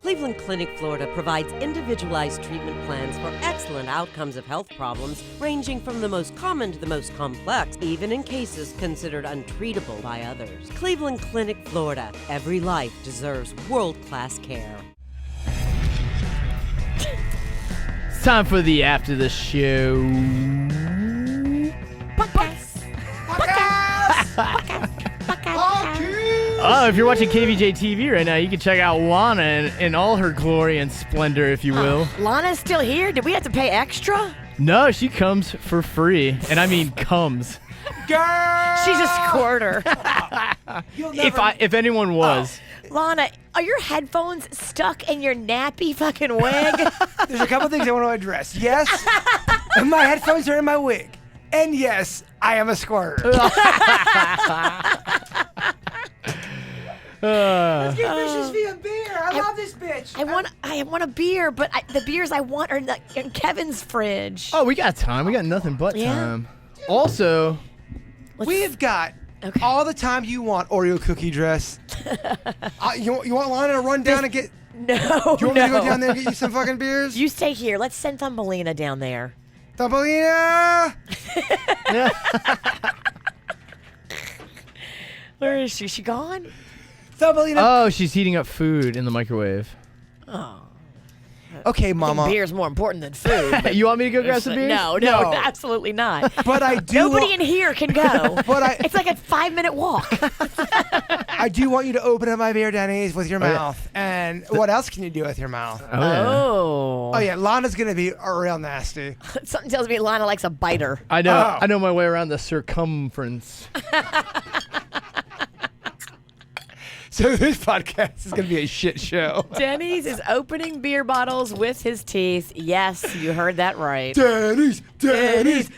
Cleveland Clinic, Florida provides individualized treatment plans for excellent outcomes of health problems ranging from the most common to the most complex, even in cases considered untreatable by others. Cleveland Clinic, Florida. Every life deserves world-class care. It's time for the After the Show Podcast. Oh, if you're watching KVJ TV right now, you can check out Lana in all her glory and splendor, if you will. Lana's still here? Did we have to pay extra? No, she comes for free. And I mean comes. Girl! She's a squirter. If anyone was. Lana, are your headphones stuck in your nappy fucking wig? There's a couple things I want to address. Yes, my headphones are in my wig. And yes, I am a squirter. Let's get Vicious via beer. I love this bitch. I want a beer, but the beers I want are in Kevin's fridge. Oh, we got time. We got nothing but Yeah. time. Also, We've got all the time you want, Oreo cookie dress. You want Lana to run down and get... No, Do you want me to go down there and get you some fucking beers? You stay here. Let's send Thumbelina down there. Thumbelina! Where is she? She gone? Thumbelina! oh, she's heating up food in the microwave. Oh. Okay, I Mama. think beer's more important than food. You want me to go grab some beers? No, No. absolutely not. But I do Nobody in here can go. But It's like a 5-minute walk. I do want you to open up my beer, Denny's, with your yeah. mouth. And what else can you do with your mouth? Oh, yeah. Oh. Oh, yeah, Lana's going to be real nasty. Something tells me Lana likes a biter. I know. Oh. I know my way around the circumference. So this podcast is going to be a shit show. Denny's is opening beer bottles with his teeth. Yes, you heard that right. Denny's. Denny's.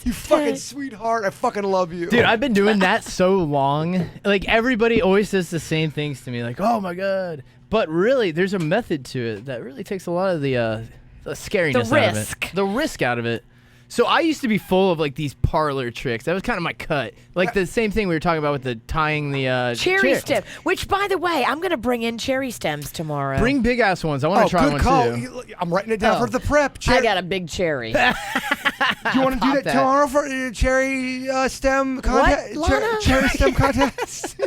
You fucking sweetheart. I fucking love you. Dude, I've been doing that so long. Like, everybody always says the same things to me. Like, oh, my God. But really, there's a method to it that really takes a lot of the scariness The out risk. of it. The risk out of it. So I used to be full of, like, these parlor tricks. That was kind of my cut. Like, the same thing we were talking about with the tying the Cherry chair. stem. Which, by the way, I'm going to bring in cherry stems tomorrow. Bring big-ass ones. I want to try good one, call. too. I'm writing it down for the prep. I got a big cherry. Do you want to do that that. tomorrow for cherry stem contest? What, Lana? Cherry stem contest?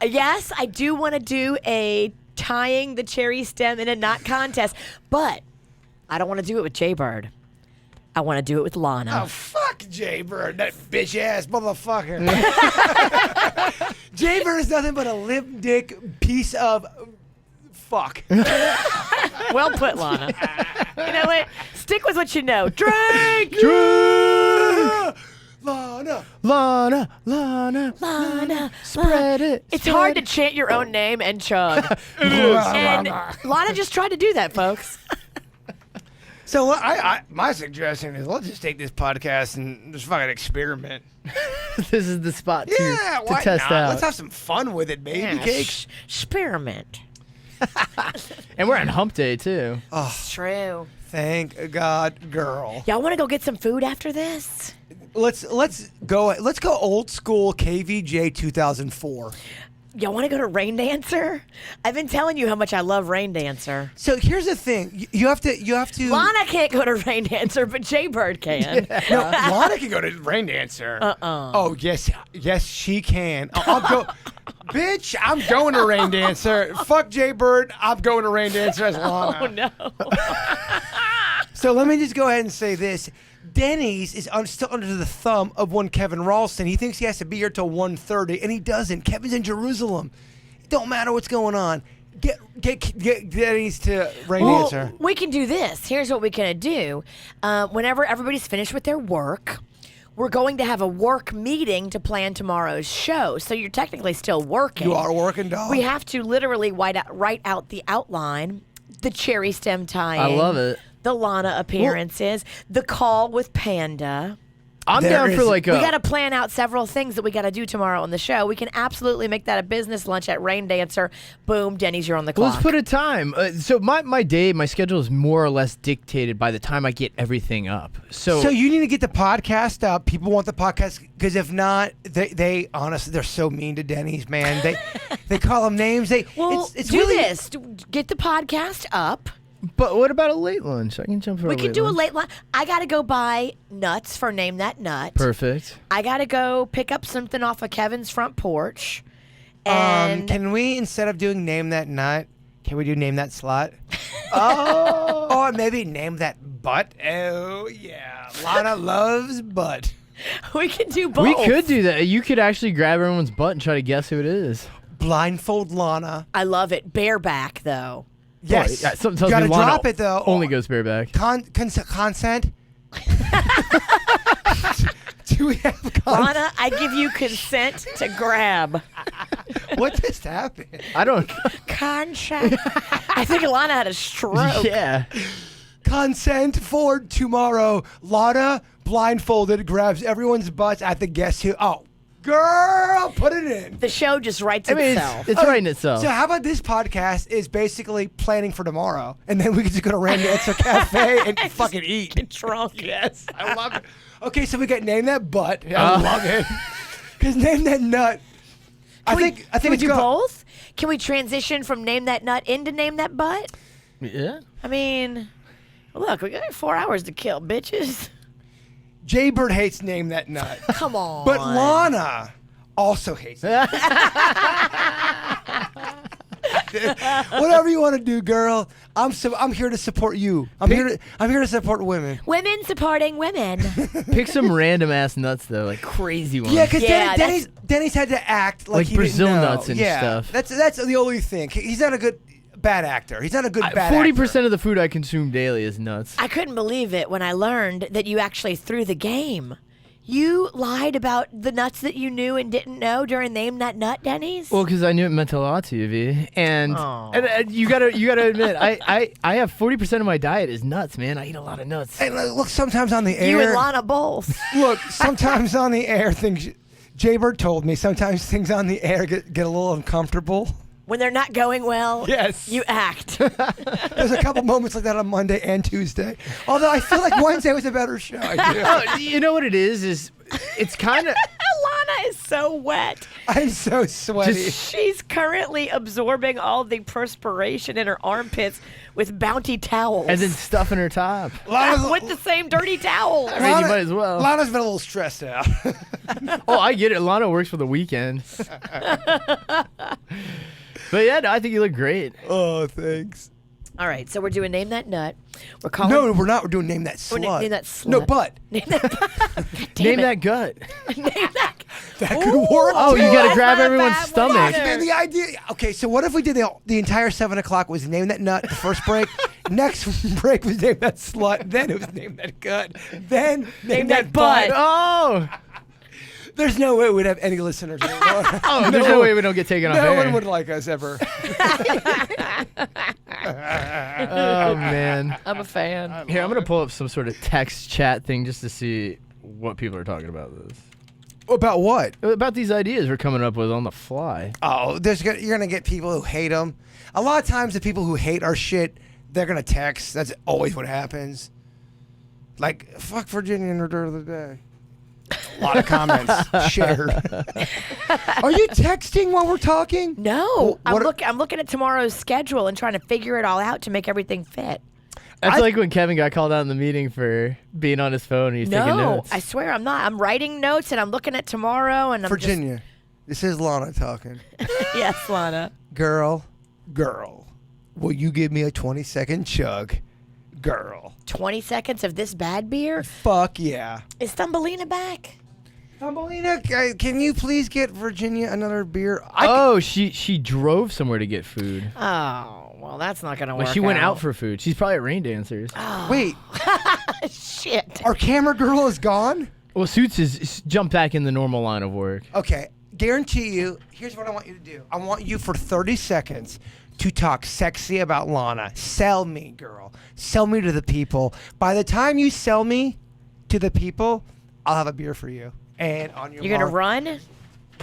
Yes, I do want to do a tying the cherry stem in a knot contest, but I don't want to do it with Jaybird. I want to do it with Lana. Oh, fuck Jaybird, that bitch-ass motherfucker. Jaybird is nothing but a limp dick piece of fuck. Well put, Lana. You know what? Stick with what you know. Drink! Lana. Lana. Lana. Spread it. It's spread hard to it. chant your own name and chug. And Lana just tried to do that, folks. So my suggestion is let's just take this podcast and just fucking experiment. This is the spot to Why test not? out. Let's have some fun with it, baby cakes. Experiment. And we're on hump day, too. It's true. Thank God, girl. Y'all want to go get some food after this? Let's go old school KVJ 2004. Y'all want to go to Rain Dancer? I've been telling you how much I love Rain Dancer. So here's the thing: you have to. Lana can't go to Rain Dancer, but Jaybird can. No, Lana can go to Rain Dancer. Oh yes, she can. I'll go. Bitch, I'm going to Rain Dancer. Fuck Jaybird. I'm going to Rain Dancer as Lana. Oh no. So let me just go ahead and say this. Denny's is still under the thumb of one Kevin Ralston. He thinks he has to be here till 1:30, and he doesn't. Kevin's in Jerusalem. It don't matter what's going on. Get Denny's to Rain Dancer. We can do this. Here's what we're going to do. Whenever everybody's finished with their work, we're going to have a work meeting to plan tomorrow's show. So you're technically still working. You are working, dog. We have to literally write out the outline, the cherry stem tying. I love it. The Lana appearances, the call with Panda. I'm There down for is- like We a. got to plan out several things that we got to do tomorrow on the show. We can absolutely make that a business lunch at Rain Dancer. Boom, Denny's, you're on the clock. Let's put a time. So my day, my schedule is more or less dictated by the time I get everything up. So you need to get the podcast up. People want the podcast because if not, they honestly they're so mean to Denny's, man. They call them names. Well, it's do really, this. Get the podcast up. But what about a late lunch? I can jump for We a could late do a lunch. late lunch. I got to go buy nuts for Name That Nut. Perfect. I got to go pick up something off of Kevin's front porch. And Can we, instead of doing Name That Nut, can we do Name That Slut? Oh. Or maybe Name That Butt. Oh, yeah. Lana loves butt. we can do both. We could do that. You could actually grab everyone's butt and try to guess who it is. Blindfold Lana. I love it. Bareback, though. Yes. Yeah, something you tells gotta me Lana drop it, though. Only goes bareback. Consent? Do we have consent? Lana, I give you consent to grab. What just happened? I don't. Contract. I think Lana had a stroke. Yeah. Consent for tomorrow. Lana, blindfolded, grabs everyone's butts at the guess who. Oh, girl, put it in. The show just writes I mean, itself. it's writing itself. So how about this podcast is basically planning for tomorrow, and then we can just go to Randy Etzer Cafe and fucking eat. Get drunk. Yes, I love it. Okay, so we got Name That Butt. I love it. Because Name That Nut. I think Can we it's do go- both? Can we transition from Name That Nut into Name That Butt? Yeah. I mean, look, we got 4 hours to kill, bitches. Jaybird hates Name That Nut. Come on. But Lana also hates it. Whatever you want to do, girl. I'm here to support you. I'm here to support women. Women supporting women. Pick some random ass nuts though, like crazy ones. Yeah, because Yeah, Denny's had to act like he Brazil didn't know. nuts and yeah, stuff. That's the only thing. He's not a good bad actor. He's not a good bad 40% actor. of the food I consume daily is nuts. I couldn't believe it when I learned that you actually threw the game. You lied about the nuts that you knew and didn't know during Name That Nut, Denny's? Well, because I knew it meant a lot to you, V. And, Aw. and you gotta admit, I have 40% of my diet is nuts, man. I eat a lot of nuts. Hey, look, sometimes on the air. you and Lana both. Look, sometimes on the air, things. Jaybird told me sometimes things on the air get a little uncomfortable. When they're not going well, Yes. you act. There's a couple moments like that on Monday and Tuesday. Although I feel like Wednesday was a better show. I do. Oh, you know what it is it's kind of... Lana is so wet. I'm so sweaty. She's currently absorbing all the perspiration in her armpits with Bounty towels. And then stuff in her top. with the same dirty towels. I mean, you might as well. Lana's been a little stressed out. Oh, I get it. Lana works for the weekend. But yeah, no, I think you look great. Oh, thanks. All right, so we're doing Name That Nut. We're calling. No, we're not. We're doing Name That We're Slut. Name That Slut. No, but Name that. Damn Name it. that gut. Name that. that could work. Oh, you too. gotta that's grab not a everyone's bad stomach. one. Man, the idea. Okay, so what if we did the entire 7 o'clock was Name That Nut, the first break. Next break was Name That Slut. Then it was Name That Gut. Then Name That Butt. Oh! There's no way we'd have any listeners anymore. Oh, there's no way we don't get taken off No air. one would like us ever. Oh, man. I'm a fan. Here, I'm going to pull up some sort of text chat thing just to see what people are talking about this. About what? About these ideas we're coming up with on the fly. Oh, you're gonna get people who hate them. A lot of times, the people who hate our shit, they're gonna text. That's always what happens. Like, fuck Virginia in her dirt of the day. A lot of comments shared. Are you texting while we're talking? No, What- I'm looking at tomorrow's schedule and trying to figure it all out to make everything fit. That's like when Kevin got called out in the meeting for being on his phone and he's taking No, notes. I swear I'm not. I'm writing notes and I'm looking at tomorrow and I'm Virginia, this is Lana talking. Just, yes, Lana. Girl, will you give me a 20-second chug? Girl. 20 seconds of this bad beer. Fuck yeah. Is Thumbelina back? Thumbelina, can you please get Virginia another beer? She drove somewhere to get food. Oh, well, that's not gonna work. Well, she went out for food. She's probably at Rain Dancers. Wait, shit. our camera girl is gone? Well, Suits is jumped back in the normal line of work. Okay, guarantee you, here's what I want you to do. I want you for 30 seconds to talk sexy about Lana. Sell me, girl. Sell me to the people. By the time you sell me to the people, I'll have a beer for you. And on your You're going to mark- run?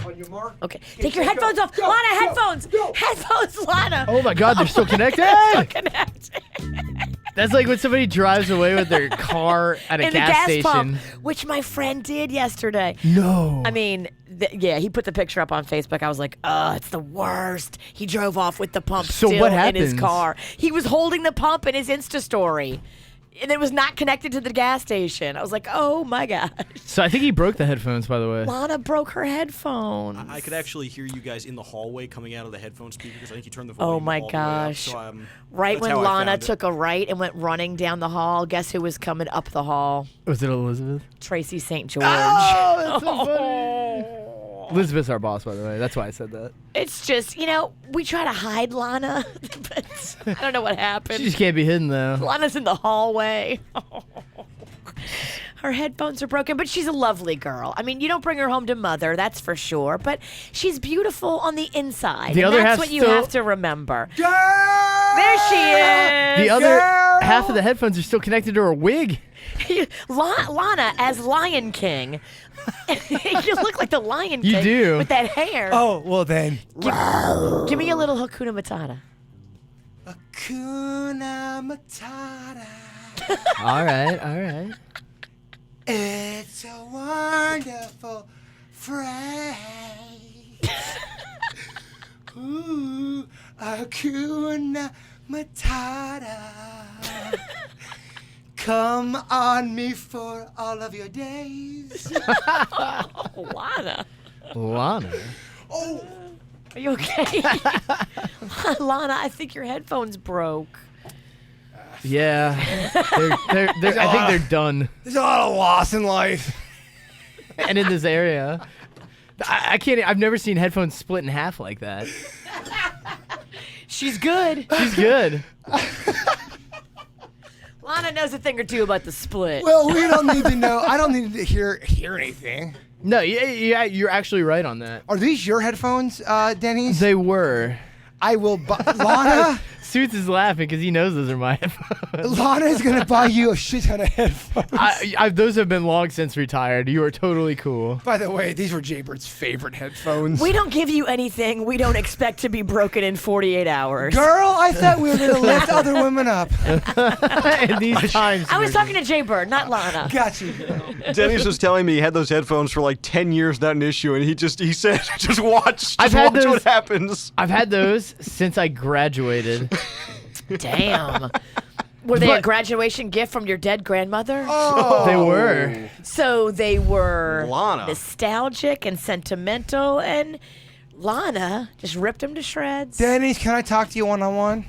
On your mark. Okay. Take your headphones off. Go, Lana, go, headphones. go. Headphones, Lana. Oh my God, they're still connected. Connect. That's like when somebody drives away with their car at a In the gas gas station. pump, which my friend did yesterday. No. I mean, yeah, he put the picture up on Facebook. I was like, it's the worst. He drove off with the pump So still what in his happens? car. He was holding the pump in his Insta story. And it was not connected to the gas station. I was like, oh my gosh. So I think he broke the headphones, by the way. Lana broke her headphones. I could actually hear you guys in the hallway coming out of the headphone speaker because I think you turned the Oh volume my all the way up, gosh. so, Right that's when how I Lana found it. took a right and went running down the hall, guess who was coming up the hall? Was it Elizabeth? Tracy St. George. Oh, that's so funny. Elizabeth's our boss, by the way. That's why I said that. It's just, we try to hide Lana, but I don't know what happened. She just can't be hidden, though. Lana's in the hallway. Her headphones are broken, but she's a lovely girl. I mean, you don't bring her home to mother, that's for sure, but she's beautiful on the inside. The and other that's half what you still- have to remember. Girl! There she is. The other Girl! half of the headphones are still connected to her wig. Lana as Lion King. You look like the Lion You King do. with that hair. Oh, well then. Give me a little Hakuna Matata. Hakuna Matata. All right. It's a wonderful phrase. Ooh, Hakuna Matata. Come on me for all of your days. Lana. Lana. Oh, Are you okay? Lana, I think your headphones broke. Yeah. I think they're done. there's a lot of loss in life. And in this area. I can't. I've never seen headphones split in half like that. She's good. She's good. Lana knows a thing or two about the split. Well, we don't need to know. I don't need to hear anything. No, yeah, you're actually right on that. Are these your headphones, Denny's? They were. I will buy. Lana, Suits is laughing because he knows those are my headphones. Lana is going to buy you a shit ton of headphones. Those have been long since retired. You are totally cool. By the way, these were Jaybird's favorite headphones. We don't give you anything we don't expect to be broken in 48 hours. Girl, I thought we were going to lift other women up. In these times. I was talking to Jay Bird, not Lana. Got you, girl. Dennis was telling me he had those headphones for like 10 years, not an issue, and he said, just watch I've had what those- happens. I've had those since I graduated. Damn. Were they a But- graduation gift from your dead grandmother? Oh. They were. So they were Lana. nostalgic and sentimental, and Lana just ripped them to shreds. Denny's, can I talk to you one-on-one?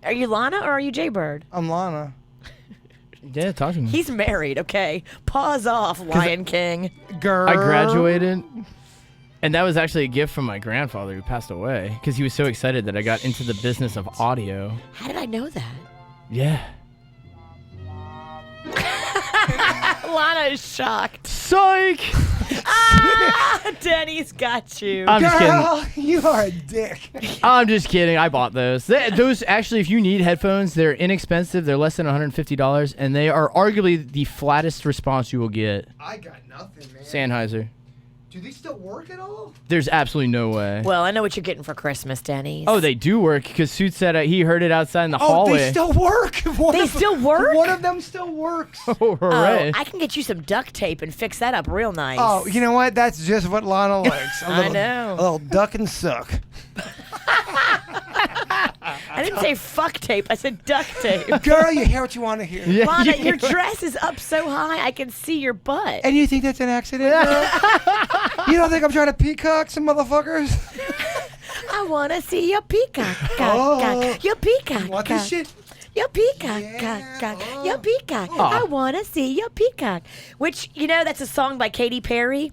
Are you Lana or are you Jay Bird? I'm Lana. Yeah, talk to me. He's married, okay? Pause off, Lion King. Girl. I graduated, and that was actually a gift from my grandfather who passed away because he was so excited that I got into the business of audio. How did I know that? Yeah. Lana is shocked. Psych! Denny's got you. I'm just kidding. Girl, you are a dick. I'm just kidding. I bought those. Those actually, if you need headphones, they're inexpensive. They're less than $150, and they are arguably the flattest response you will get. I got nothing, man. Sennheiser. Do these still work at all? There's absolutely no way. Well, I know what you're getting for Christmas, Denny's. Oh, they do work because Suit said he heard it outside in the hallway. They still work. They still work? One of them still works. Oh, Oh, hooray. I can get you some duct tape and fix that up real nice. Oh, you know what? That's just what Lana likes. I know. A little duck and suck. I didn't say fuck tape. I said duct tape. Girl, you hear what you want to hear. Yeah, Lana, you- your dress is up so high I can see your butt. And you think that's an accident, girl? You don't think I'm trying to peacock some motherfuckers? I want to see your peacock. Oh. Your peacock. Want this shit? Your peacock. Yeah. Your peacock. I want to see your peacock. Which, that's a song by Katy Perry.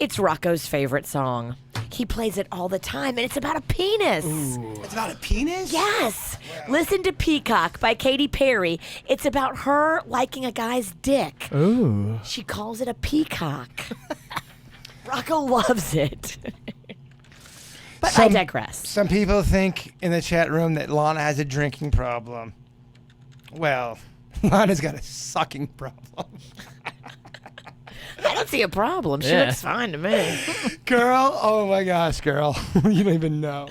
It's Rocco's favorite song. He plays it all the time, and it's about a penis. It's about a penis? Yes. Listen to Peacock by Katy Perry. It's about her liking a guy's dick. Ooh. She calls it a peacock. Rocco loves it. But I digress. Some people think in the chat room that Lana has a drinking problem. Well, Lana's got a sucking problem. see a problem. She Yeah. looks fine to me. Girl, oh my gosh, girl. You don't even know.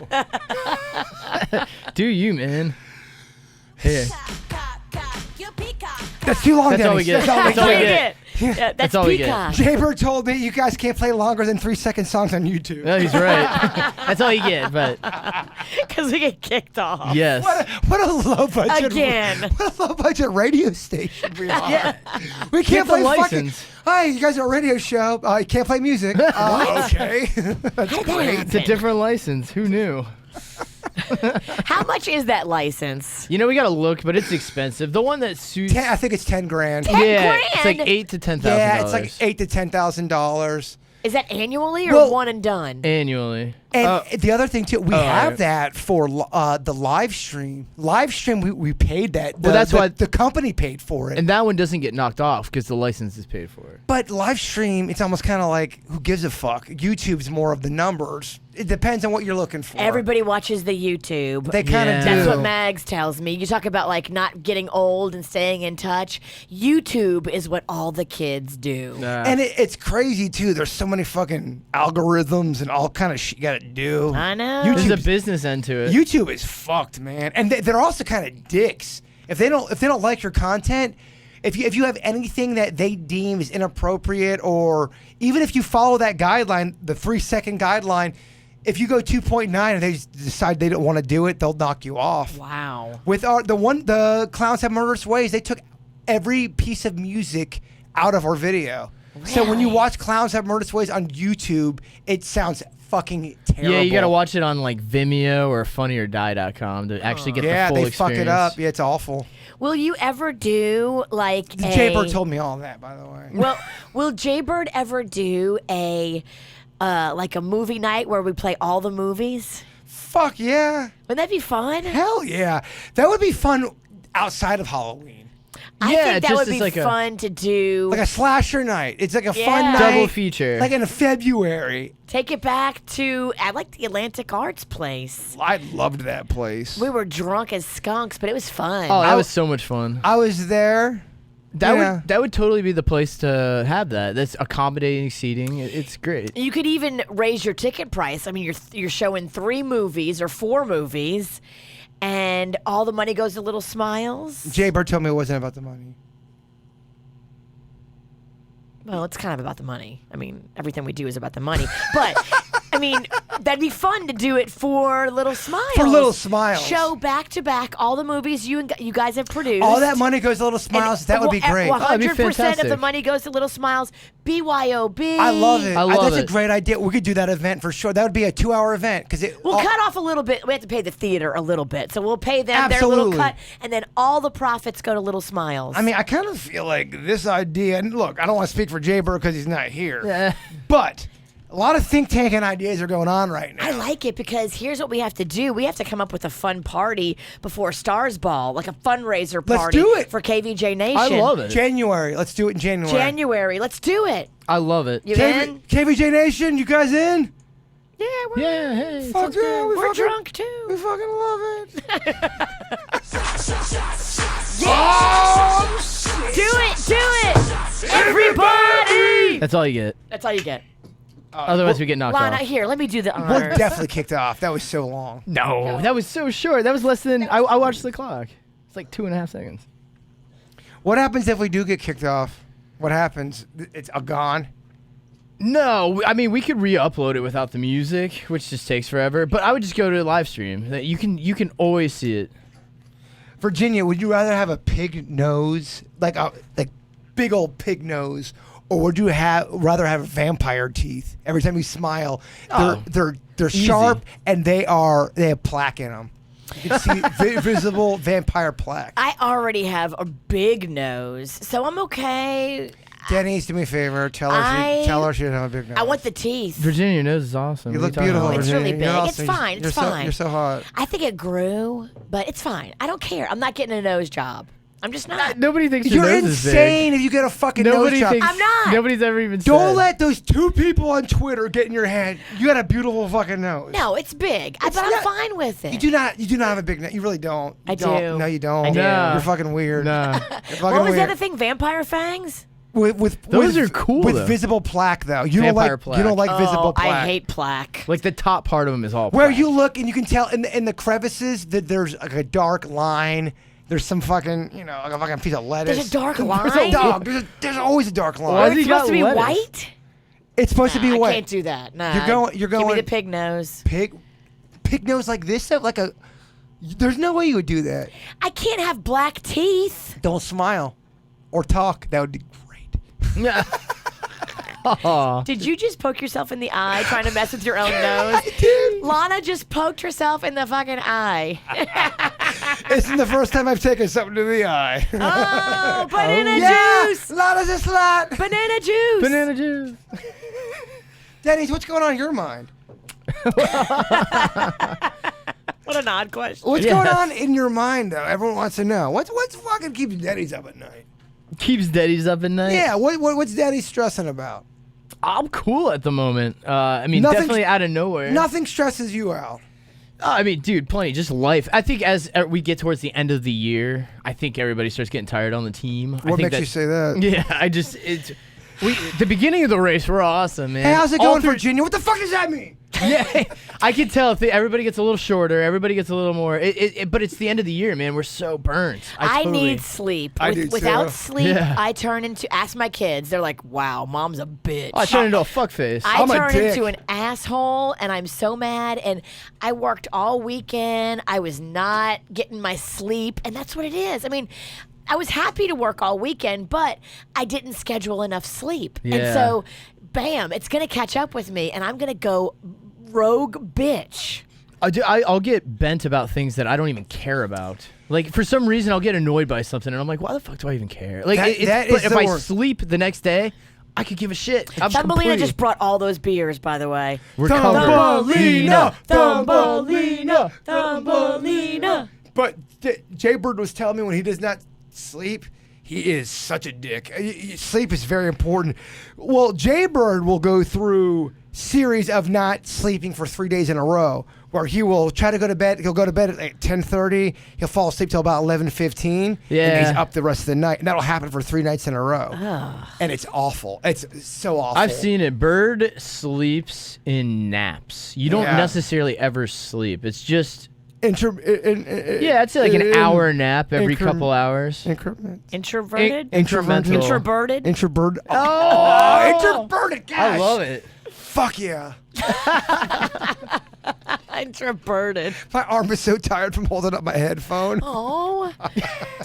Do you, man? Here. That's too long, That's all we Dennis. get. That's all we That's all we get. get. Yeah, that's all we get. Peacock. Jaybird told me you guys can't play longer than 3-second songs on YouTube. No, he's right. That's all you get, but Because we get kicked off. yes. What a low budget. Again. What a low budget radio station we are. Yeah. We can't Get the play fucking. license. Hi, you guys are a radio show. You can't play music. Okay. That's great. It's a different license. Who knew? How much is that license? You know, we gotta look, but it's expensive. The one that suits. I think it's 10 grand. yeah, it's like grand? $8,000 to $10,000. Yeah, it's like $8,000 to $10,000. Is that annually or Well- one and done? annually. And the other thing too, we have right. that for the live stream. Live stream, we paid that. Well, that's why- the company paid for it. And that one doesn't get knocked off because the license is paid for. But live stream, it's almost kind of like, who gives a fuck? YouTube's more of the numbers. It depends on what you're looking for. Everybody watches the YouTube. They kind of Yeah. do. That's what Mags tells me. You talk about like not getting old and staying in touch. YouTube is what all the kids do. And it's crazy too. There's so many fucking algorithms and all kind of shit you got to do. I know. There's a YouTube's- business end to it. YouTube is fucked, man. And they're also kind of dicks. If they don't like your content, if you have anything that they deem is inappropriate, or even if you follow that guideline, the 3-second guideline, if you go 2.9 and they just decide they don't want to do it, they'll knock you off. Wow. With the Clowns Have Murderous Ways, they took every piece of music out of our video. So when you Really? watch Clowns Have Murderous Ways on YouTube, it sounds fucking terrible. Yeah, you gotta watch it on like Vimeo or funnyordie.com to actually get the Yeah, full they experience. fuck it up. Yeah, it's awful. Will you ever do like Jaybird told me all that, by the way. Well, will Jaybird ever do a like a movie night where we play all the movies? Fuck yeah. Wouldn't that be fun? Hell yeah. That would be fun outside of Halloween. I Yeah, think that just would as be like a- fun to do. Like a slasher night. It's like a Yeah. fun night. Double feature. Like in February. Take it back to I like the Atlantic Arts place. I loved that place. We were drunk as skunks, but it was fun. Oh, that was so much fun. I was there. Yeah. That would totally be the place to have that. That's accommodating seating. It's great. You could even raise your ticket price. I mean, you're showing 3 movies or 4 movies, and all the money goes to Little Smiles. Jaybird told me it wasn't about the money. Well, it's kind of about the money. I mean, everything we do is about the money. But, I mean, that'd be fun to do it for Little Smiles. For Little Smiles. Show back to back all the movies you guys have produced. All that money goes to Little Smiles. That would be great. 100% that'd be of the fantastic. money goes to Little Smiles. BYOB. I love it. I love That's a it. great idea. We could do that event for sure. That would be a 2-hour event because it. We'll cut off a little bit. We have to pay the theater a little bit. So we'll pay them their little Absolutely. cut, and then all the profits go to Little Smiles. I mean, I kind of feel like this idea. And look, I don't want to speak for Jaybird because he's not here. Yeah. But a lot of think tanking ideas are going on right now. I like it because here's what we have to do. We have to come up with a fun party before Stars Ball, like a fundraiser Let's party do it. for KVJ Nation. I love it. January. Let's do it in January. January. Let's do it. I love it. You in? KVJ Nation, you guys in? Yeah, we're, Yeah, hey. Fuck sounds yeah, good. we we're fucking, drunk We too. fucking love it. Do it. Everybody. That's all you get. That's all you get. Otherwise, we get knocked Lana, off. here, let me do the We're honors. definitely kicked off. That was so long. No, that was so short. That was less than. I watched the clock. It's like 2.5 seconds. What happens if we do get kicked off? What happens? It's gone. No, I mean we could re-upload it without the music, which just takes forever. But I would just go to a live stream. That you can always see it. Virginia, would you rather have a pig nose, like big old pig nose, or would you rather have vampire teeth? Every time you smile, they're Easy. sharp and they have plaque in them. You can see visible vampire plaque. I already have a big nose, so I'm okay. Denny's, do me a favor. Tell her she doesn't have a big nose. I want the teeth. Virginia, your nose is awesome. You What look are you talking beautiful. about? It's Virginia. really big. You're It's awesome. fine. It's You're fine. You're so hot. I think it grew, but it's fine. I don't care. I'm not getting a nose job. I'm just not. Nobody thinks your You're nose is big. insane if you get a fucking Nobody nose job. thinks. I'm not. Nobody's ever even said. Don't let those 2 people on Twitter get in your head. You got a beautiful fucking nose. No, it's big. It's but I'm not- fine with it. You do not have a big nose. You really don't. You I don't. do. No, you don't. I do. Nah. You're fucking weird. Nah. You're fucking What was weird. the other thing? Vampire fangs? Those are cool, with though. visible plaque though. You Vampire don't like Oh, visible plaque. I hate plaque. Like the top part of them is all Where plaque. you look and you can tell in the crevices that there's like a dark line. There's some fucking, like a fucking piece of lettuce. There's a dark There's line? a dog. There's always a dark line. Why It's he supposed got to be lettuce? white? It's supposed to be I white. can't do that. Nah. You're Give going me the pig nose. pig nose like this though, like a. There's no way you would do that. I can't have black teeth. Don't smile, or talk. That would be great. Yeah. Aw. Did you just poke yourself in the eye trying to mess with your own nose? I did. Lana just poked herself in the fucking eye. Isn't the first time I've taken something to the eye. Oh, banana Yeah, juice! Lana's a slut. Banana juice! Banana juice. Denny's, what's going on in your mind? What an odd question. What's Yes. going on in your mind though? Everyone wants to know. What's fucking keeps Denny's up at night? Keeps daddies up at night. Yeah, what's Daddy stressing about? I'm cool at the moment. I mean, Nothing- definitely out of nowhere. Nothing stresses you out. I mean, dude, plenty. Just life. I think as we get towards the end of the year, I think everybody starts getting tired on the team. I What think makes you say that? Yeah, the beginning of the race were awesome, man. Hey, how's it All going, through- Virginia? What the fuck does that mean? Yeah, I can tell if everybody gets a little shorter, everybody gets a little more. But it's the end of the year, man. We're so burnt. I totally- need sleep. I do, too. Without sleep, Yeah. I turn into, ask my kids, they're like, wow, mom's a bitch. Oh, I turn into a fuckface. I I'm a turn dick. into an asshole, and I'm so mad. And I worked all weekend. I was not getting my sleep, and that's what it is. I mean, I was happy to work all weekend, but I didn't schedule enough sleep. And Yeah. so, bam, it's going to catch up with me, and I'm going to go rogue bitch. I'll get bent about things that I don't even care about. Like, for some reason, I'll get annoyed by something, and I'm like, why the fuck do I even care? Like, That but is if the I worst. sleep the next day, I could give a shit. I'm Thumbelina completely- just brought all those beers, by the way. We're covered. Thumbelina, Thumbelina, Thumbelina. But Jay Bird was telling me when he does not sleep, he is such a dick. Sleep is very important. Well, Jay Bird will go through series of not sleeping for 3 days in a row, where he will try to go to bed. He'll go to bed at like 10:30. He'll fall asleep till about 11:15. Yeah. And he's up the rest of the night. And that'll happen for 3 nights in a row. And it's awful. It's so awful. I've seen it. Bird sleeps in naps. You don't Yeah. necessarily ever sleep. It's just Yeah, I'd say like an hour nap every couple hours. Increments. Introverted? Incremental. Introverted? Introvert. Oh, introverted. Gosh. I love it. Fuck yeah. Introverted. My arm is so tired from holding up my headphone. Oh.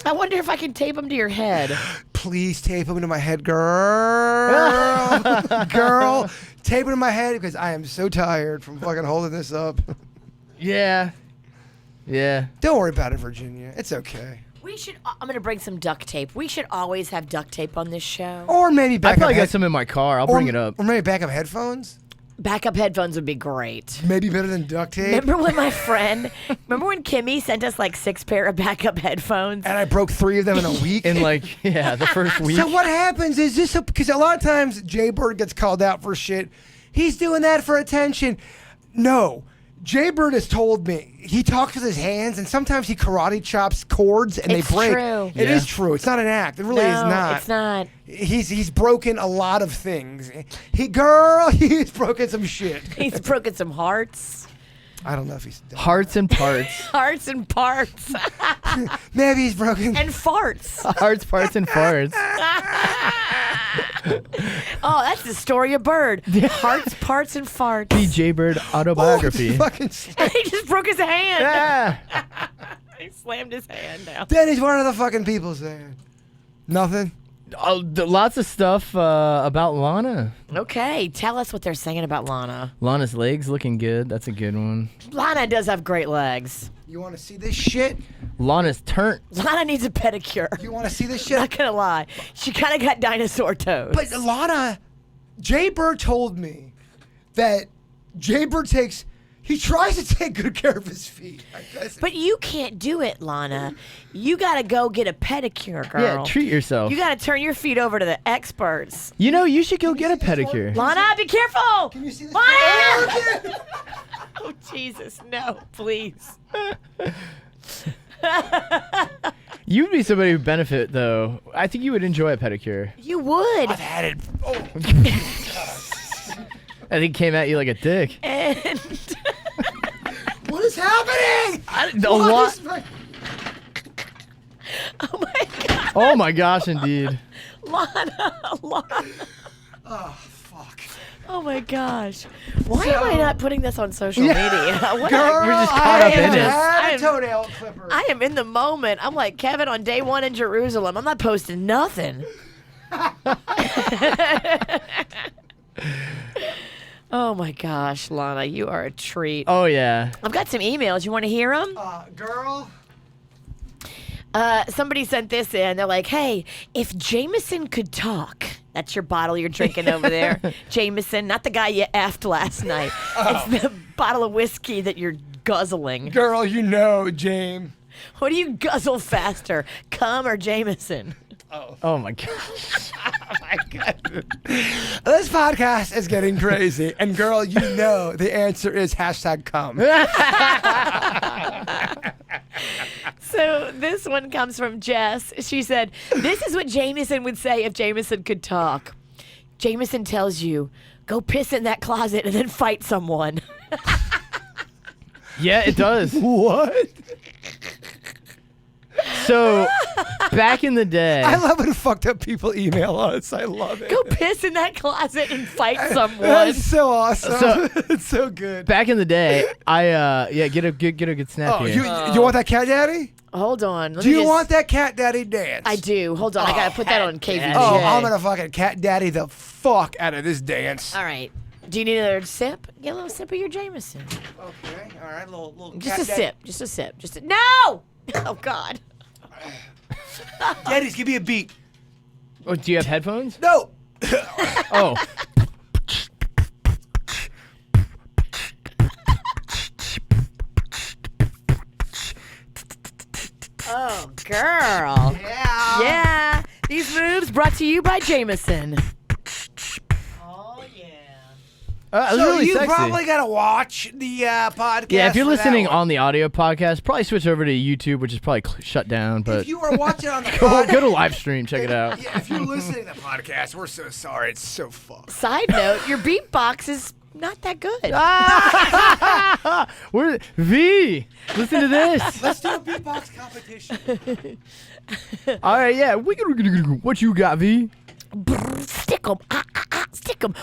I wonder if I can tape them to your head. Please tape them to my head, girl. Girl, tape it to my head because I am so tired from fucking holding this up. Yeah. Yeah. Don't worry about it, Virginia. It's okay. We should. I'm gonna bring some duct tape. We should always have duct tape on this show. Or maybe I backup probably got some in my car. I'll bring it up. Or maybe backup headphones. Backup headphones would be great. Maybe better than duct tape. Remember when remember when Kimmy sent us like 6 pair of backup headphones? And I broke 3 of them in a week. In like, yeah, the first week. So what happens is this, because a lot of times Jay Bird gets called out for shit. He's doing that for attention. No. Jay Bird has told me he talks with his hands, and sometimes he karate chops cords and It's they break. true. It is Yeah. true. It's not an act. It really is No, not. it's not. He's broken a lot of things. He's broken some shit. He's broken some hearts. I don't know if he's done. Hearts and parts. Hearts and parts. Maybe he's broken. And farts. Hearts, parts, and farts. Oh, that's the story of Bird. Hearts, parts, and farts. DJ Bird autobiography. Fucking He just broke his hand. Yeah. He slammed his hand down. Denny's one of the fucking people saying nothing. Lots of stuff about Lana. Okay, tell us what they're saying about Lana. Lana's legs looking good. That's a good one. Lana does have great legs. You want to see this shit? Lana's turnt. Lana needs a pedicure. You want to see this shit? Not gonna lie, she kind of got dinosaur toes. But Lana, Jay Bird told me that Jay Bird he tries to take good care of his feet. I guess. But you can't do it, Lana. You gotta go get a pedicure, girl. Yeah, treat yourself. You gotta turn your feet over to the experts. You know, you should go get a pedicure. Lana, be careful! Can you see this? Lana! Oh, Jesus, no, please. You'd be somebody who benefit, though. I think you would enjoy a pedicure. You would. I've had it. Oh. I think it came at you like a dick. And What is happening? Oh my God. Oh my gosh, indeed. Lana. Oh, fuck. Oh my gosh. Why am I not putting this on social media? What Girl, You're just caught up in it. had I a am- toenail clipper. I am in the moment. I'm like Kevin on day 1 in Jerusalem. I'm not posting nothing. Oh my gosh, Lana, you are a treat. Oh, yeah. I've got some emails. You want to hear them? Girl. Somebody sent this in. They're like, hey, if Jameson could talk, that's your bottle you're drinking over there. Jameson, not the guy you effed last night. It's the bottle of whiskey that you're guzzling. Girl, you know, James. What do you guzzle faster, cum or Jameson? Oh my gosh. This podcast is getting crazy. And girl, you know the answer is #come. So this one comes from Jess. She said, this is what Jameson would say if Jameson could talk. Jameson tells you, go piss in that closet and then fight someone. Yeah, it does. What? So, back in the day. I love when fucked up people email us. I love it. Go piss in that closet and fight someone. That's so awesome. So- It's so good. Back in the day, get a good snap Oh, here. you want that cat daddy? Hold on. Let Do me you just- want that cat daddy dance? I do. Hold on. I got to put that on KVJ. Oh, I'm gonna fucking cat daddy the fuck out of this dance. All right. Do you need another sip? Get a little sip of your Jameson. Okay, all right, little Just cat a daddy. sip. Just a sip. No! Oh, God. Daddies, give me a beat. Oh, do you have headphones? No. Oh. Oh, girl. Yeah. Yeah. These moves brought to you by Jameson. Oh, yeah. That was So really you sexy. probably gotta watch the podcast. Yeah, if you're for that listening one. on the audio podcast, probably switch over to YouTube, which is probably shut down. But If you were watching on the go podcast, to live stream, check it out. yeah, if you're listening to the podcast, we're so sorry. It's so fucked. Side note, your beatbox is not that good. Where V? Listen to this. Let's do a beatbox competition. All right, yeah. What you got, V? Stick 'em. Stick 'em.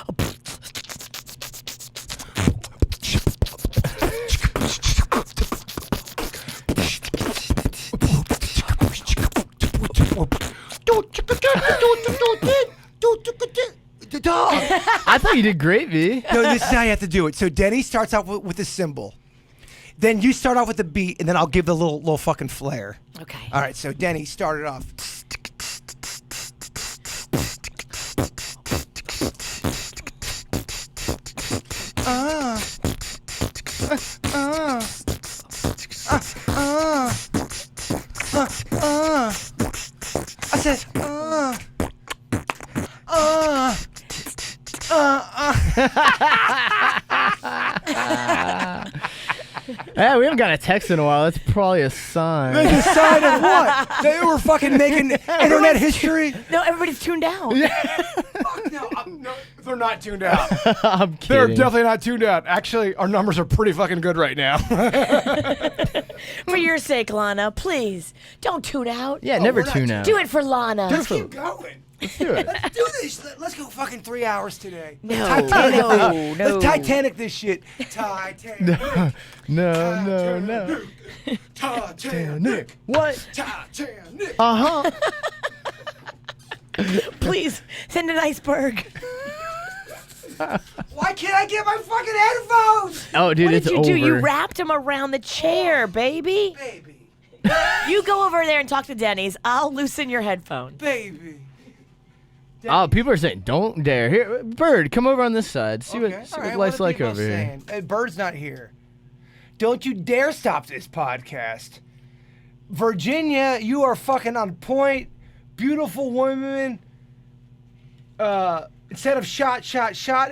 Dog. I thought you did great, V. No, this is how you have to do it. So Denny starts off with the cymbal. Then you start off with the beat, and then I'll give the little fucking flair. Okay. All right, so Denny started off. I said, Yeah, we haven't got a text in a while. That's probably a sign. They decided what? They were fucking making internet history? No, everybody's tuned out. Fuck no, they're not tuned out. I'm They're kidding. definitely not tuned out. Actually, our numbers are pretty fucking good right now. For your sake, Lana, please don't tune out. Yeah, never we're not tune out. Do it for Lana. Let's keep going. Let's do it. Let's do this. Let's go fucking 3 hours today. No, Titanic no, this. no. Let's Titanic this shit. Titanic. No. Titanic. What? Titanic. Uh-huh. Please send an iceberg. Why can't I get my fucking headphones? Oh, dude, What it's did you over. do? You wrapped them around the chair, baby. Baby. You go over there and talk to Denny's. I'll loosen your headphones. Baby. Oh, people are saying, don't dare. Here, Bird, come over on this side. See Okay, what all right, life's what are like people over here. saying? Hey, Bird's not here. Don't you dare stop this podcast. Virginia, you are fucking on point. Beautiful woman. Instead of shot,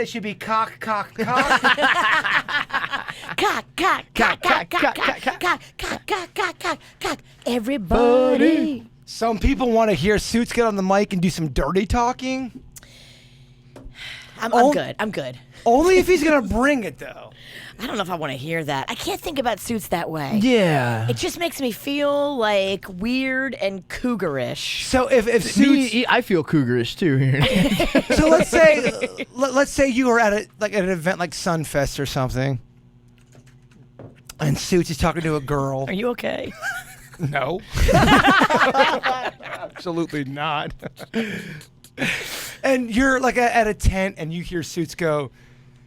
it should be cock. Cock, cock, cock, cock, cock, cock, cock, cock, cock, cock, cock, cock, cock, Everybody. Some people want to hear Suits get on the mic and do some dirty talking. I'm good. I'm good. Only if he's going to bring it, though. I don't know if I want to hear that. I can't think about Suits that way. Yeah. It just makes me feel like weird and cougarish. So if Suits... I feel cougarish too here. So let's say you were at an event like Sunfest or something, and Suits is talking to a girl. Are you okay? No. Absolutely not. And you're like at a tent and you hear Suits go,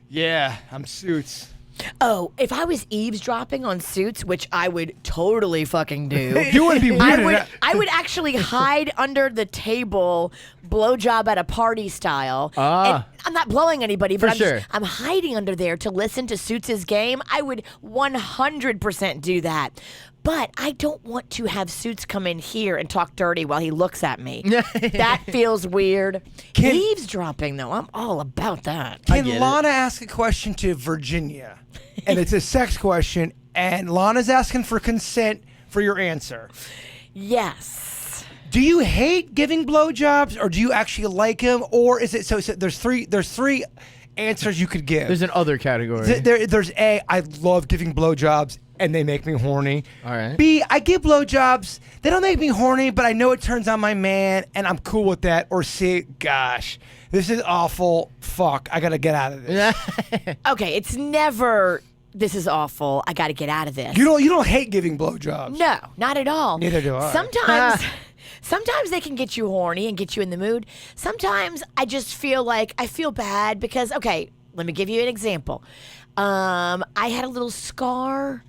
"Yeah, I'm Suits." Oh, if I was eavesdropping on Suits, which I would totally fucking do. You would be weird. I would actually hide under the table, blowjob at a party style. And I'm not blowing anybody, but I'm hiding under there to listen to Suits' game. I would 100% do that. But I don't want to have Suits come in here and talk dirty while he looks at me. That feels weird. Eavesdropping, though, I'm all about that. Can Lana ask a question to Virginia? And it's a sex question, and Lana's asking for consent for your answer. Yes. Do you hate giving blowjobs, or do you actually like them, or is it so there's three answers you could give. There's an other category. There's A, I love giving blowjobs and they make me horny. All right. B, I give blowjobs, they don't make me horny, but I know it turns on my man and I'm cool with that. Or C, gosh, this is awful. Fuck, I gotta get out of this. Okay, it's never, this is awful, I gotta get out of this. You don't hate giving blowjobs. No, not at all. Neither do I. Sometimes they can get you horny and get you in the mood. Sometimes I just feel like I feel bad because, okay, let me give you an example. I had a little scar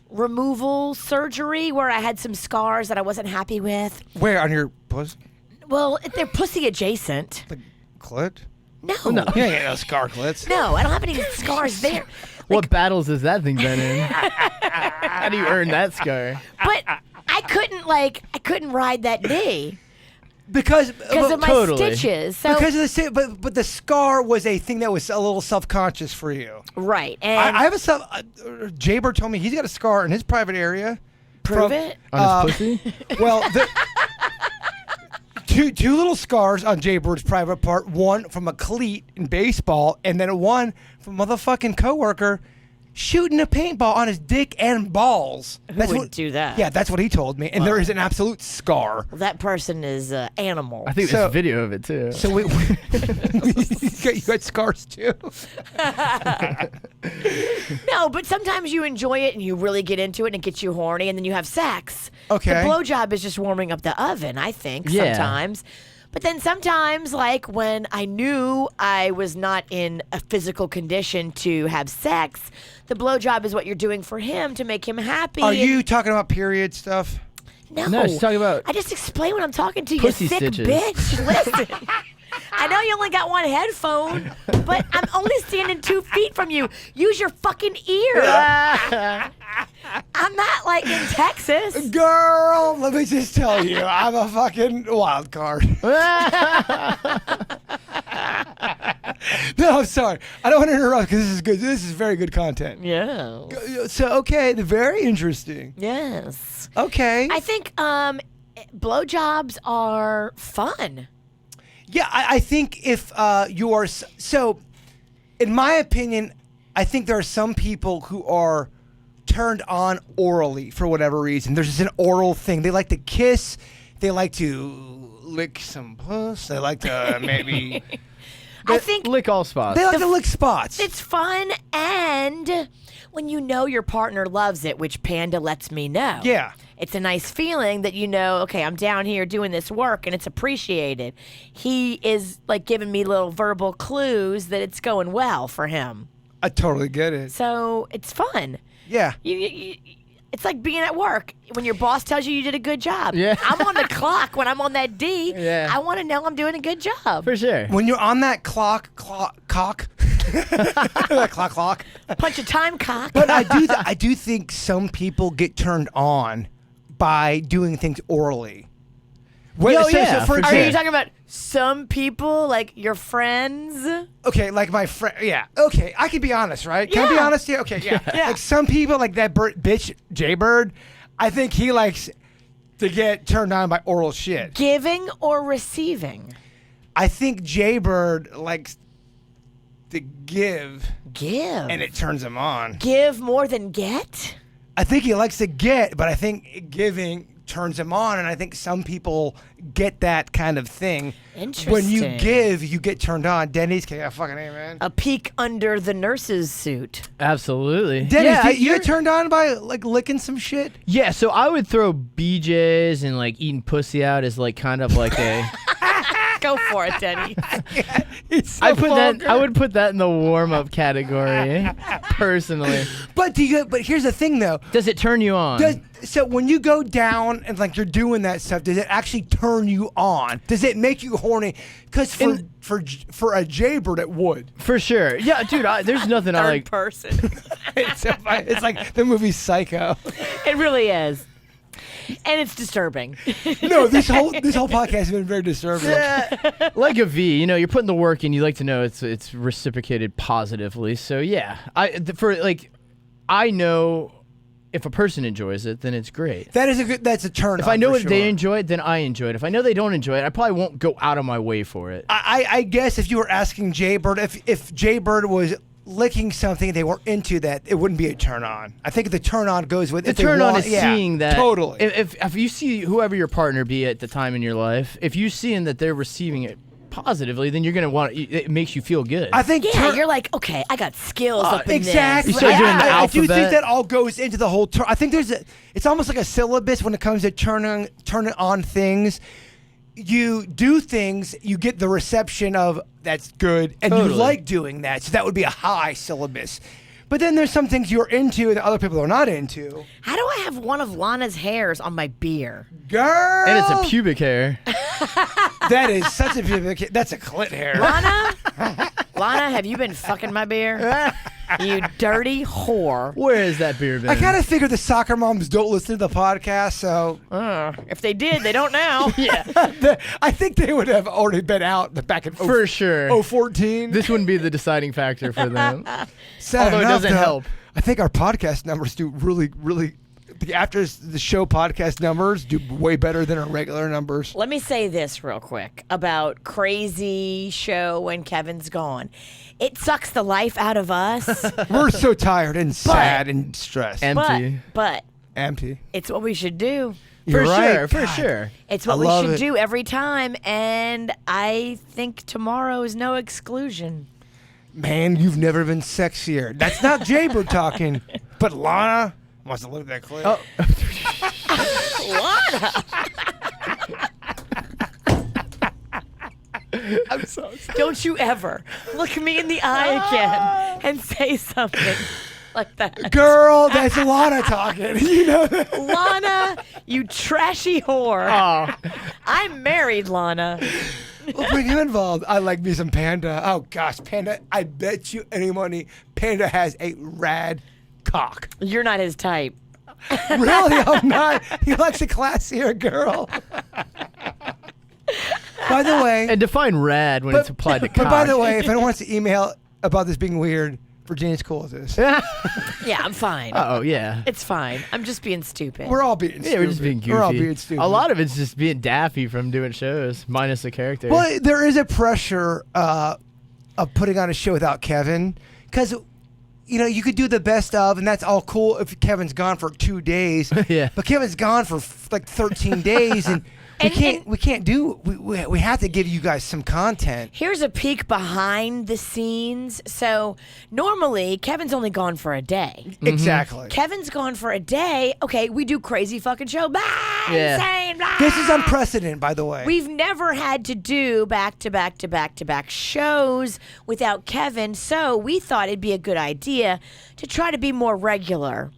removal surgery where I had some scars that I wasn't happy with. Where, on your pussy? Well, they're pussy adjacent. The clit? No. You ain't got no scar clits. No, I don't have any scars there. What battles has that thing been in? How do you earn that scar? But I couldn't ride that knee Because of my stitches. So because of but the scar was a thing that was a little self-conscious for you. right, and I have Jaybird told me he's got a scar in his private area. prove it. On his pussy? Well, two little scars on Jaybird's private part. One from a cleat in baseball, and then one from a motherfucking coworker shooting a paintball on his dick and balls. Who would do that? Yeah, that's what he told me. And there is an absolute scar. Well, that person is an animal. I think there's a video of it too. So you got scars too. No, but sometimes you enjoy it and you really get into it and it gets you horny and then you have sex. Okay. The blowjob is just warming up the oven, I think, Yeah. sometimes. But then sometimes, like when I knew I was not in a physical condition to have sex, the blowjob is what you're doing for him to make him happy. Are you talking about period stuff? No, she's talking about I just explain what I'm talking to, you pussy sick stitches. bitch. Listen. I know you only got one headphone, but I'm only standing 2 feet from you. Use your fucking ear. I'm not like in Texas. Girl, let me just tell you, I'm a fucking wild card. No, I'm sorry. I don't want to interrupt because this is good. This is very good content. Yeah. So, okay, very interesting. Yes. Okay. I think blowjobs are fun. Yeah, I think if you are... So, in my opinion, I think there are some people who are turned on orally for whatever reason. There's just an oral thing. They like to kiss. They like to lick some puss. They like to maybe... I think lick all spots. They like to lick spots. it's fun, and when you know your partner loves it, which Panda lets me know. Yeah. It's a nice feeling that you know, okay, I'm down here doing this work and it's appreciated. He is like giving me little verbal clues that it's going well for him. I totally get it. So it's fun. Yeah. It's like being at work when your boss tells you did a good job. Yeah. I'm on the clock when I'm on that D. Yeah. I want to know I'm doing a good job. For sure. When you're on that cock. That clock. Punch a time cock. But I do think some people get turned on by doing things orally. Yeah, for Are sure. you talking about some people, like your friends? Okay, like my friend. Yeah. Okay, I can be honest, right? Can I be Yeah. honest here? Okay, yeah. Yeah. Like some people, like that bitch Jaybird. I think he likes to get turned on by oral shit. Giving or receiving? I think Jaybird likes to give, Give. and it turns him on. Give more than get? I think he likes to get, but I think giving turns him on, and I think some people get that kind of thing. Interesting. When you give, you get turned on. Denny's, can I fucking A, man? A peek under the nurse's suit. Absolutely. Denny's, yeah, you get turned on by like licking some shit? Yeah, so I would throw BJ's and like eating pussy out as like kind of like a. Go for it, Denny. It's so I vulgar. would put that in the warm up category, personally. But here's the thing though. Does it turn you on? So when you go down and like you're doing that stuff, does it actually turn you on? Does it make you horny? Because for a Jaybird, it would. For sure. Yeah, dude. There's nothing I Third like. person. It's like the movie Psycho. It really is. And it's disturbing. No, this whole podcast has been very disturbing. Like a V, you're putting the work in. You like to know it's reciprocated positively. So yeah, I know if a person enjoys it, then it's great. That's a turn. If I know if they enjoy it, then I enjoy it. If I know they don't enjoy it, I probably won't go out of my way for it. I guess if you were asking Jaybird, if Jaybird was licking something they were into, that it wouldn't be a turn on. I think the turn on goes with The if they turn on want- is yeah, seeing that. Totally. If you see whoever your partner be at the time in your life, if you seeing that they're receiving it positively, then you're gonna want it. Makes you feel good. I think Yeah, you're like, okay, I got skills up in exactly. You start doing the I do think alphabet. that all goes into the whole turn. I think it's almost like a syllabus when it comes to turning on things. You do things, you get the reception of that's good, and you Totally. like doing that. So that would be a high syllabus. But then there's some things you're into that other people are not into. How do I have one of Lana's hairs on my beer? Girl, And it's a pubic hair. that is such a pubic. That's a clit hair. Lana, have you been fucking my beer? You dirty whore. Where has that beer been? I kind of figure the soccer moms don't listen to the podcast, so If they did, they don't now. yeah, I think they would have already been out back in for sure. 014. This wouldn't be the deciding factor for them. Sad although it enough, doesn't though, help. I think our podcast numbers do really, really. The after the show podcast numbers do way better than our regular numbers. Let me say this real quick about crazy show when Kevin's gone. It sucks the life out of us. We're so tired and sad and stressed. Empty. But Empty. it's what we should do. You're For right. sure, for God. sure. It's I what we love should it. do every time, and I think tomorrow is no exclusion. Man, you've never been sexier. That's not Jaybird talking, but Lana wants to look at that clip. Oh. I'm so sorry. Don't you ever look me in the eye again and say something like that. Girl, that's Lana talking. You know that. Lana, you trashy whore. I'm married, Lana. We'll bring him involved. I like me some Panda. Oh gosh, Panda, I bet you any money Panda has a rad cock. You're not his type. Really? I'm not. He likes a classier girl. By the way, And define rad when it's applied to cock. But by the way, if anyone wants to email about this being weird, Virginia's cool with this. Yeah, I'm fine. Oh yeah. It's fine. I'm just being stupid. We're all being stupid. Yeah, we're just being goofy. We're all being stupid. A lot of it's just being daffy from doing shows, minus the character. Well, there is a pressure of putting on a show without Kevin, because you could do the best of, and that's all cool if Kevin's gone for 2 days. Yeah. But Kevin's gone for like 13 days, and we can't do. We have to give you guys some content. Here's a peek behind the scenes. So normally Kevin's only gone for a day. Exactly. Kevin's gone for a day. Okay, we do crazy fucking show. Blah, Yeah. insane, blah. This is unprecedented, by the way. We've never had to do back-to-back shows without Kevin, so we thought it'd be a good idea to try to be more regular.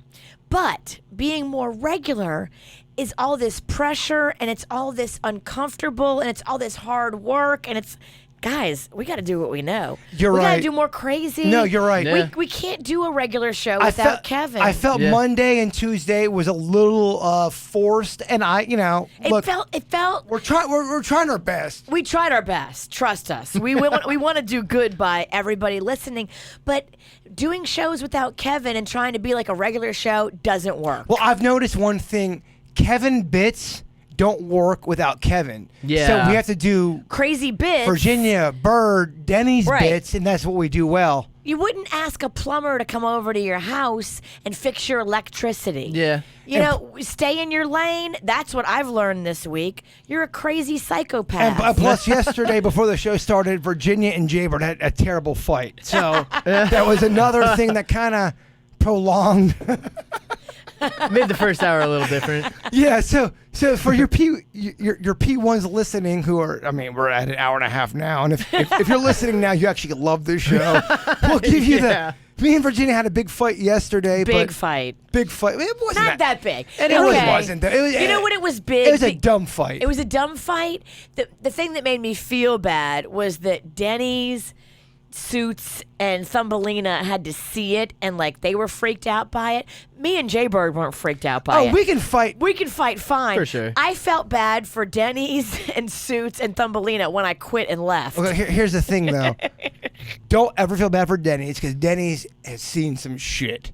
But being more regular is all this pressure, and it's all this uncomfortable, and it's all this hard work, and it's... Guys, we got to do what we know. You're we right. got to do more crazy. No, you're right. Yeah. We can't do a regular show without Kevin. I felt Yeah. Monday and Tuesday was a little forced, and look, It felt. we're trying our best. We tried our best. Trust us. We want to do good by everybody listening, but doing shows without Kevin and trying to be like a regular show doesn't work. Well, I've noticed one thing. Kevin bits don't work without Kevin. Yeah. So we have to do Crazy bits. Virginia, Bird, Denny's Right. bits, and that's what we do well. You wouldn't ask a plumber to come over to your house and fix your electricity. Yeah. You know, stay in your lane. That's what I've learned this week. You're a crazy psychopath. And plus, yesterday before the show started, Virginia and Jaybird had a terrible fight. So that was another thing that kind of prolonged. Made the first hour a little different. Yeah. So for your P1s listening, who are, I mean, we're at an hour and a half now, and if you're listening now, you actually love this show. We'll give you Yeah. Me and Virginia had a big fight yesterday. Big but fight. Big fight. It wasn't Not that big. And Okay. it wasn't. It was, You know what? It was big. It was a dumb fight. It was a dumb fight. The thing that made me feel bad was that Denny's, Suits, and Thumbelina had to see it, and like they were freaked out by it. Me and Jaybird weren't freaked out by it. we can fight. We can fight fine. For sure. I felt bad for Denny's and Suits and Thumbelina when I quit and left. Okay, here's the thing, though. Don't ever feel bad for Denny's, because Denny's has seen some shit.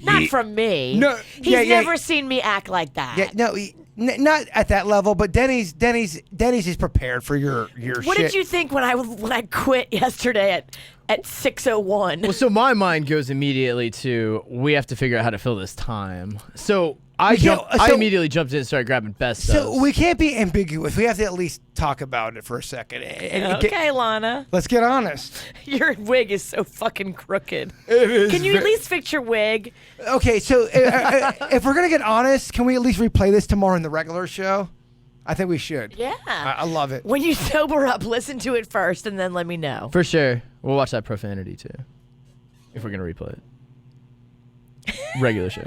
Not from me. No, He's yeah, yeah. never seen me act like that. Yeah, no, not at that level. But Denny's is prepared for your What shit. did you think when I quit yesterday at 6:01? Well, so my mind goes immediately to we have to figure out how to fill this time. So I immediately jumped in and started grabbing best So ofs. we can't be ambiguous. We have to at least talk about it for a second. Okay, Lana. Let's get honest. Your wig is so fucking crooked. It is Can you at least fix your wig? Okay, so if we're gonna get honest, can we at least replay this tomorrow in the regular show? I think we should. Yeah. I love it. When you sober up, listen to it first and then let me know. For sure. We'll watch that profanity too. If we're gonna replay it. Regular show.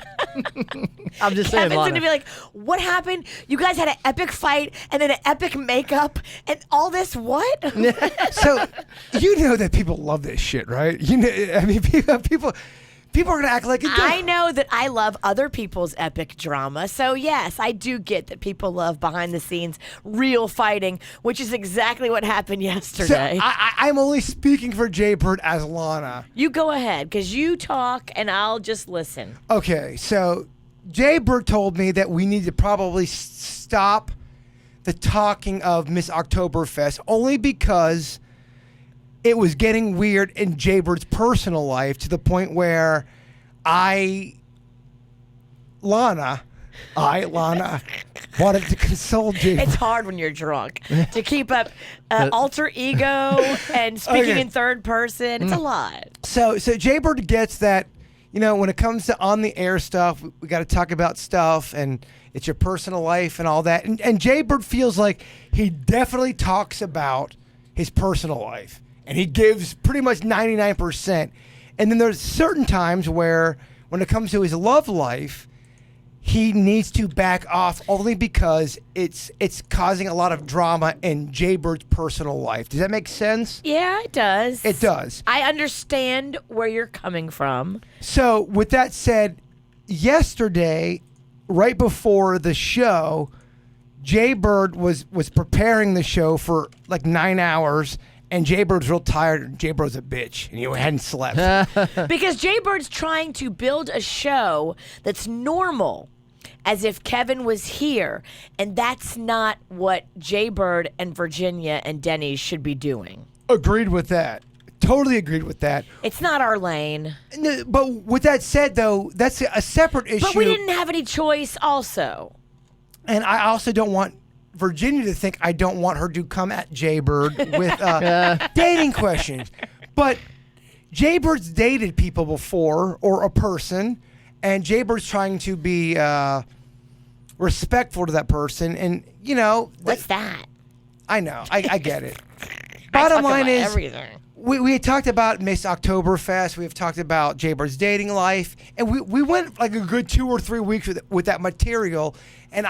I'm just saying, Kevin's Lana. gonna be like, what happened? You guys had an epic fight and then an epic makeup and all this what? So you know that people love this shit, right? You know, I mean, people are gonna act like it. I know that I love other people's epic drama. So yes, I do get that people love behind the scenes real fighting, which is exactly what happened So yesterday. I'm only speaking for Jaybird as Lana. You go ahead, because you talk and I'll just listen. Okay, so Jaybird told me that we need to probably stop the talking of Miss Oktoberfest only because it was getting weird in Jaybird's personal life to the point where Lana, wanted to console Jaybird. It's hard when you're drunk to keep up alter ego and speaking Okay. in third person. It's a lot. So Jaybird gets that, you know, when it comes to on the air stuff, we got to talk about stuff and it's your personal life and all that. And Jaybird feels like he definitely talks about his personal life and he gives pretty much 99%. And then there's certain times where when it comes to his love life, he needs to back off only because it's causing a lot of drama in Jaybird's personal life. Does that make sense? Yeah, it does. It does. I understand where you're coming from. So, with that said, yesterday, right before the show, Jaybird was preparing the show for like 9 hours, and Jaybird's real tired, and Jaybird's a bitch, and he hadn't slept. Because Jaybird's trying to build a show that's normal, as if Kevin was here, and that's not what Jaybird and Virginia and Denny's should be doing. Agreed with that. Totally agreed with that. It's not our lane. No, but with that said, though, that's a separate issue. But we didn't have any choice also. And I also don't want Virginia to think I don't want her to come at Jaybird with dating questions. But Jaybird's dated people before, or a person, and Jaybird's trying to be respectful to that person. And, you know. What's that? I know. I get it. I Bottom talk line about is, everything. we had talked about Miss Oktoberfest. We've talked about Jaybird's dating life. And we went like a good 2 or 3 weeks with that material. And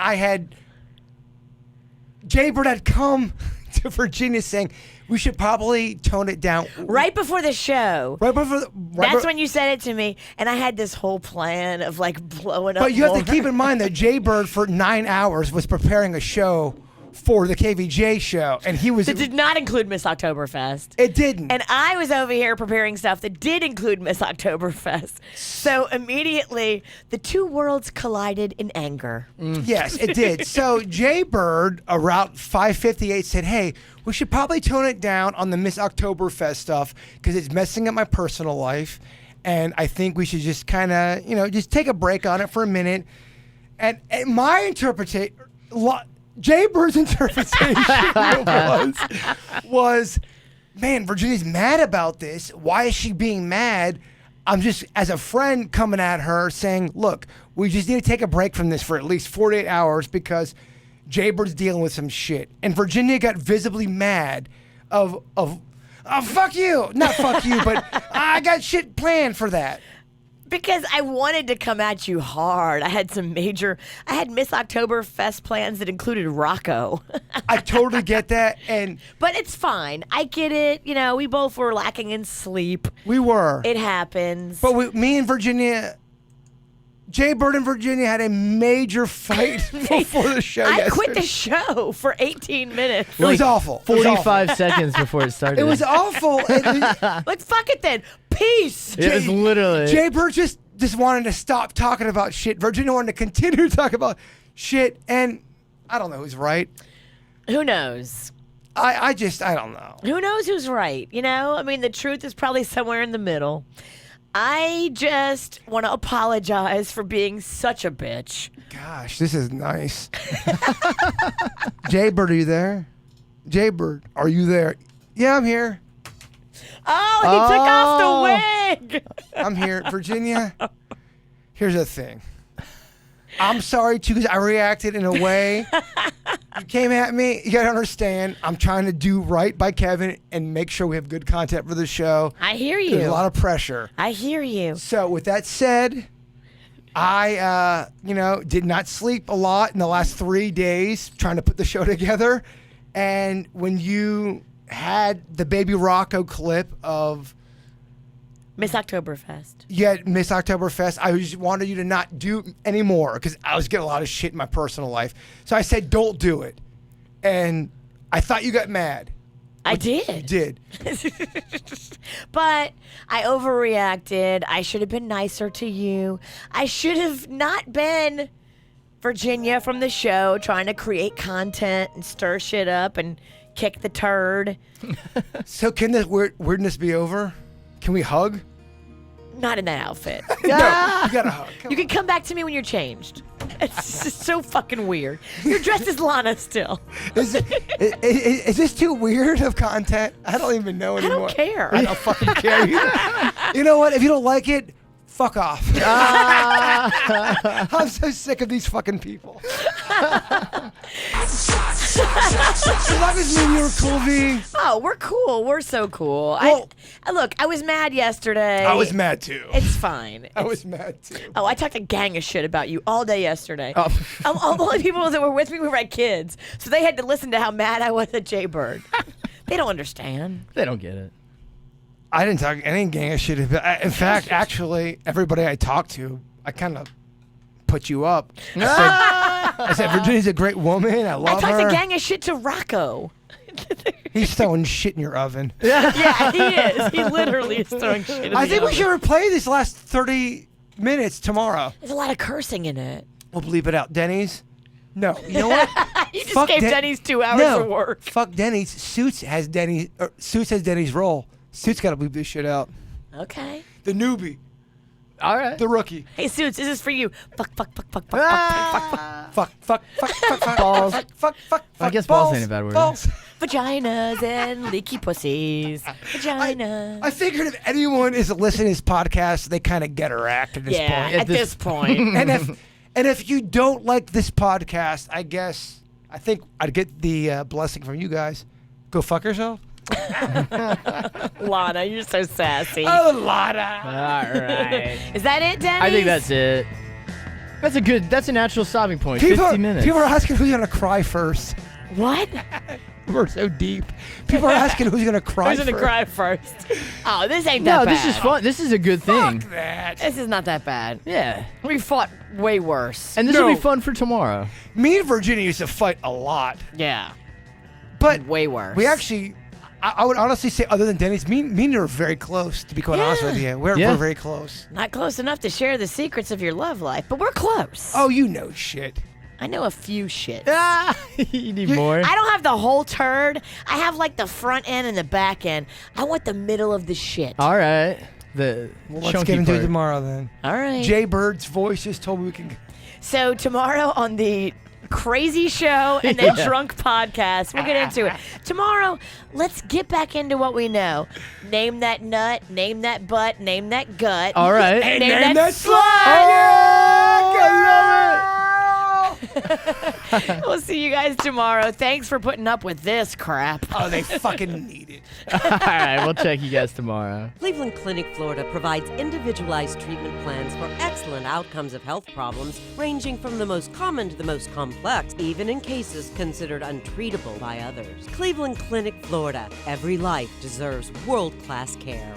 Jaybird had come to Virginia saying, we should probably tone it down. Right before the show. Right before That's when you said it to me, and I had this whole plan of like blowing up. But you have to more. keep in mind that Jaybird for 9 hours was preparing a show for the KVJ show, and he was. That did not include Miss Oktoberfest. It didn't. And I was over here preparing stuff that did include Miss Oktoberfest. So immediately, the two worlds collided in anger. Yes, it did. So Jay Bird, around 5:58, said, "Hey, we should probably tone it down on the Miss Oktoberfest stuff because it's messing up my personal life, and I think we should just kind of, just take a break on it for a minute." And my interpretation, Jay Bird's interpretation was, man, Virginia's mad about this. Why is she being mad? I'm just, as a friend, coming at her saying, look, we just need to take a break from this for at least 48 hours because Jay Bird's dealing with some shit. And Virginia got visibly mad of oh, fuck you. Not fuck you, but I got shit planned for that. Because I wanted to come at you hard. I had Miss Oktoberfest plans that included Rocco. I totally get that. But it's fine. I get it. We both were lacking in sleep. We were. It happens. But me and Virginia, Jay Bird and Virginia had a major fight before the show I yesterday. quit the show for 18 minutes. It was awful. 45 seconds before it started. It was awful. Like, fuck it then. Peace. It was literally. Jay Bird just wanted to stop talking about shit. Virginia wanted to continue to talk about shit. And I don't know who's right. Who knows? I don't know. Who knows who's right? The truth is probably somewhere in the middle. I just want to apologize for being such a bitch. Gosh, this is nice. Jay Bird, are you there? Jay Bird, are you there? Yeah, I'm here. Oh, he took off the wig. I'm here. Virginia, here's the thing. I'm sorry, too, because I reacted in a way. You came at me. You got to understand, I'm trying to do right by Kevin and make sure we have good content for the show. I hear you. There's a lot of pressure. I hear you. So with that said, I, did not sleep a lot in the last 3 days trying to put the show together. And when you had the Baby Rocco clip of Miss Oktoberfest. Miss Oktoberfest, I just wanted you to not do anymore because I was getting a lot of shit in my personal life. So I said, don't do it. And I thought you got mad. I did. You did. But I overreacted. I should have been nicer to you. I should have not been Virginia from the show trying to create content and stir shit up and kick the turd. So can this weirdness be over? Can we hug? Not in that outfit. No, you gotta hug. Come You can come back to me when you're changed. It's just so fucking weird. You're dressed as Lana still. Is this too weird of content? I don't even know anymore. I don't care. I don't fucking care either. You know what? If you don't like it, fuck off. I'm so sick of these fucking people. As long as me and you are cool, V. Oh, we're cool. We're so cool. Well- Look, I was mad yesterday. I was mad too. It's fine. I was mad too. Oh, I talked a gang of shit about you all day yesterday. Oh. All the only people that were with me were my kids, so they had to listen to how mad I was at Jay Bird. They don't understand. They don't get it. I didn't talk any gang of shit. In fact, actually, everybody I talked to, I kind of put you up. I said, Virginia's a great woman. I love I talked her. a gang of shit to Rocco. He's throwing shit in your oven. Yeah, he is. He literally is throwing shit in I the think we oven. should replay this last 30 minutes tomorrow. There's a lot of cursing in it. We'll bleep it out. Denny's? No. You know what? You just Fuck gave Den- Denny's 2 hours no. of work. Fuck Denny's. Suits has Denny's role. Suits got to bleep this shit out. Okay. The newbie. All right. The rookie. Hey, Suits, this is for you. Fuck, fuck, fuck, fuck, fuck, fuck, fuck, fuck. Fuck. Balls. Fuck. I guess balls ain't a bad word. Balls. Vaginas and leaky pussies. Vagina. I figured if anyone is listening to this podcast, they kind of get her act at this yeah, point. at this point. And if you don't like this podcast, I think I'd get the blessing from you guys. Go fuck yourself. Lana, you're so sassy. Oh, Lana. All right. Is that it, Dennis? I think that's it. That's a natural stopping point. 50 minutes. People are asking who's going to cry first. What? We're so deep. People are asking who's gonna cry. Who's gonna first. cry first? Oh, this ain't that No, bad. this is fun. This is a good thing. Fuck that. This is not that bad. Yeah. We fought way worse. And this No. will be fun for tomorrow. Me and Virginia used to fight a lot, Yeah, but way worse. we actually. I would honestly say, other than Denny's, me and you are very close. To be quite honest with you, we're very close. Not close enough to share the secrets of your love life, but we're close. Oh, you know shit. I know a few shits. Ah, you need more. I don't have the whole turd. I have like the front end and the back end. I want the middle of the shit. All right. The Let's chunky get into it part. tomorrow then. All right. Jay Bird's voice just told me we can. So tomorrow on the Crazy Show and the Drunk Podcast, we'll get into it. Tomorrow, let's get back into what we know. Name that nut, name that butt, name that gut. All right. And Name name that that slut. We'll see you guys tomorrow. Thanks for putting up with this crap. Oh, they fucking need it. All right. We'll check you guys tomorrow. Cleveland Clinic, Florida provides individualized treatment plans for excellent outcomes of health problems, ranging from the most common to the most complex, even in cases considered untreatable by others. Cleveland Clinic, Florida. Every life deserves world-class care.